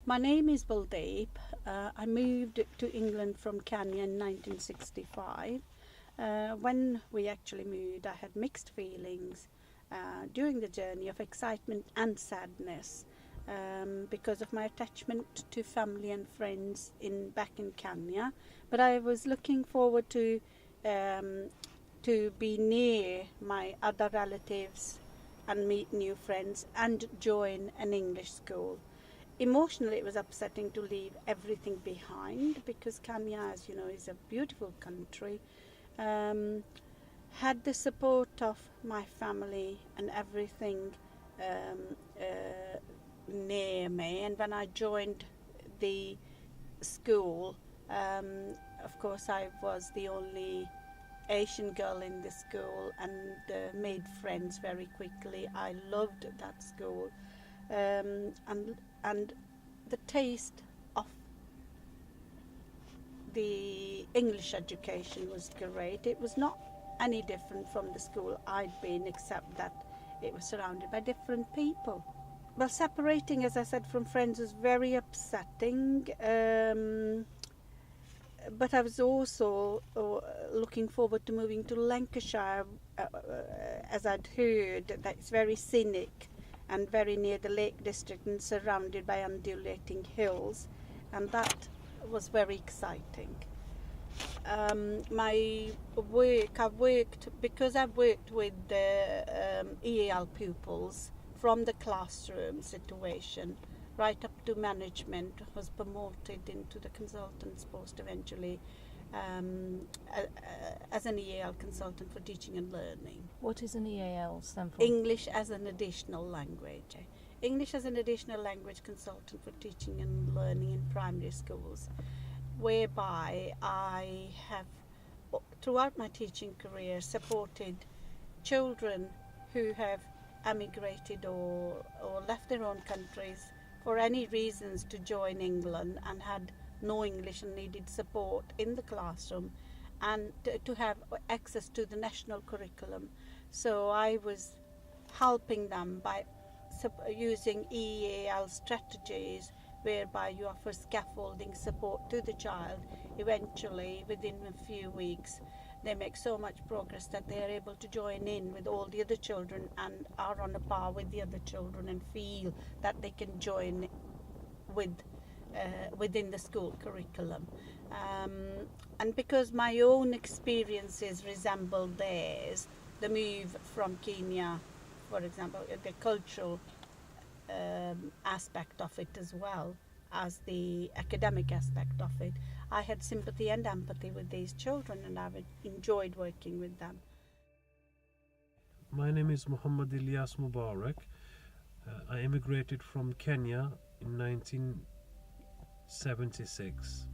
My name is Buldeep. I moved to England from Kenya in 1965. When we actually moved, I had mixed feelings during the journey of excitement and sadness because of my attachment to family and friends back in Kenya. But I was looking forward to be near my other relatives and meet new friends and join an English school. Emotionally, it was upsetting to leave everything behind because Kenya, as you know, is a beautiful country. Had the support of my family and everything near me, and when I joined the school, of course, I was the only Asian girl in the school and made friends very quickly. I loved that school. And the taste of the English education was great. It was not any different from the school I'd been, except that it was surrounded by different people. Well, separating, as I said, from friends was very upsetting. But I was also looking forward to moving to Lancashire, as I'd heard that it's very scenic and very near the Lake District and surrounded by undulating hills, and that was very exciting. My work, because I've worked with the EAL pupils from the classroom situation right up to management, was promoted into the consultant's post eventually as an EAL consultant for teaching and learning. What is an EAL stand for? English as an additional language. English as an additional language consultant for teaching and learning in primary schools, whereby I have, throughout my teaching career, supported children who have emigrated or left their own countries for any reasons to join England and had no English and needed support in the classroom and to have access to the national curriculum. So I was helping them by using EAL strategies whereby you offer scaffolding support to the child. Eventually, within a few weeks, they make so much progress that they are able to join in with all the other children and are on a par with the other children and feel that they can join within the school curriculum. And because my own experiences resemble theirs, the move from Kenya, for example, the cultural aspect of it as well as the academic aspect of it, I had sympathy and empathy with these children and I enjoyed working with them. My name is Elyias Mubarak. I immigrated from Kenya in 1976.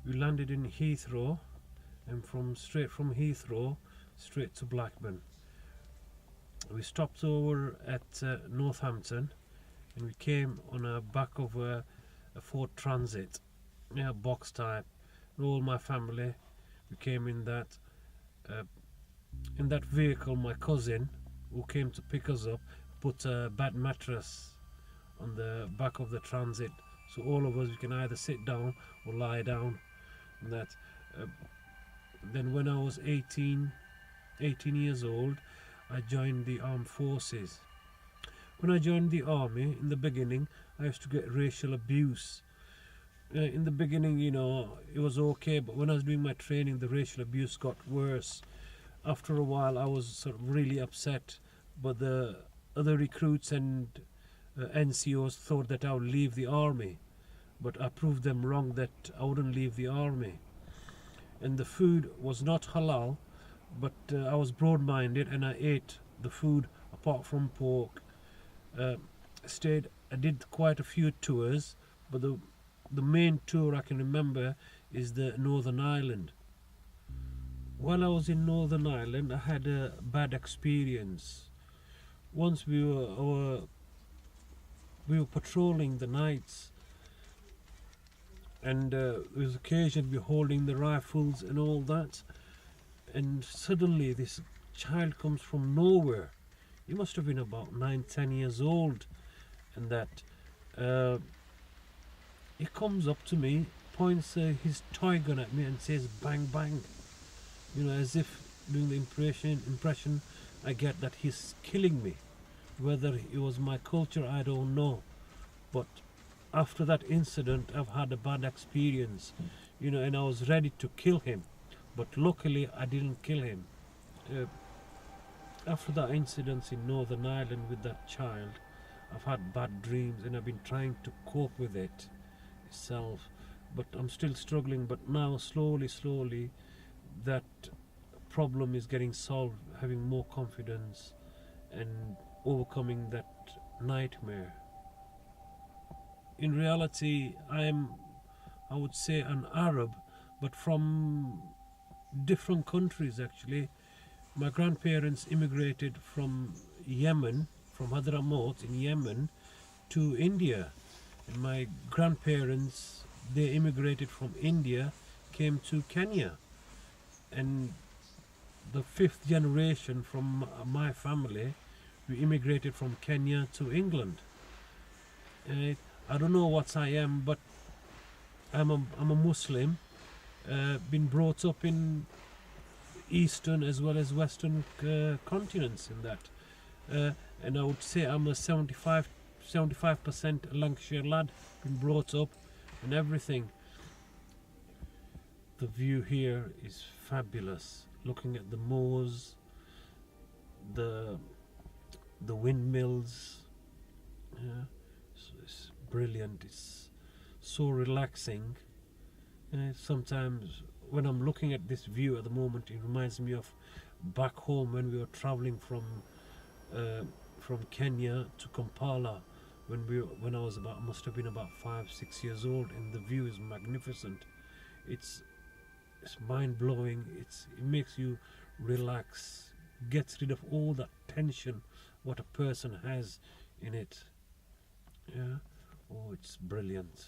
We landed in Heathrow, and straight from Heathrow straight to Blackburn. We stopped over at Northampton, and we came on the back of a Ford Transit, box type. And all my family, we came in that vehicle. My cousin, who came to pick us up, put a bed mattress on the back of the transit, so all of us, we can either sit down or lie down. And that. Then when I was 18 years old, I joined the armed forces. When I joined the army, in the beginning, I used to get racial abuse. In the beginning, it was okay, but when I was doing my training, the racial abuse got worse. After a while, I was sort of really upset, but the other recruits and NCOs thought that I would leave the army, but I proved them wrong that I wouldn't leave the army. And the food was not halal, but I was broad-minded and I ate the food apart from pork. I did quite a few tours, but the main tour I can remember is the Northern Ireland. While I was in Northern Ireland, I had a bad experience. Once we were patrolling the nights, and there was occasion we holding the rifles and all that, and suddenly this child comes from nowhere. He must have been about 9-10 years old, and that Uh, he comes up to me, points his toy gun at me and says bang bang, as if doing the impression I get that he's killing me. Whether it was my culture, I don't know, but after that incident I've had a bad experience, and I was ready to kill him, but luckily I didn't kill him. After that incident in Northern Ireland with that child, I've had bad dreams and I've been trying to cope with it itself, but I'm still struggling. But now slowly that problem is getting solved, having more confidence and overcoming that nightmare. In reality, I would say, an Arab, but from different countries actually. My grandparents immigrated from Yemen, from Hadramaut in Yemen, to India. And my grandparents, they immigrated from India, came to Kenya. And the fifth generation from my family, we immigrated from Kenya to England. And I don't know what I am, but I'm a Muslim, been brought up in Eastern as well as Western continents in that. And I would say I'm a 75% Lancashire lad, been brought up and everything. The view here is fabulous. Looking at the moors, the windmills, it's brilliant. It's so relaxing. Sometimes when I'm looking at this view at the moment, it reminds me of back home when we were traveling from Kenya to Kampala when I was must have been about 5-6 years old, and the view is magnificent. It's mind blowing. It makes you relax, gets rid of all that tension what a person has in it. Yeah. Oh, it's brilliant.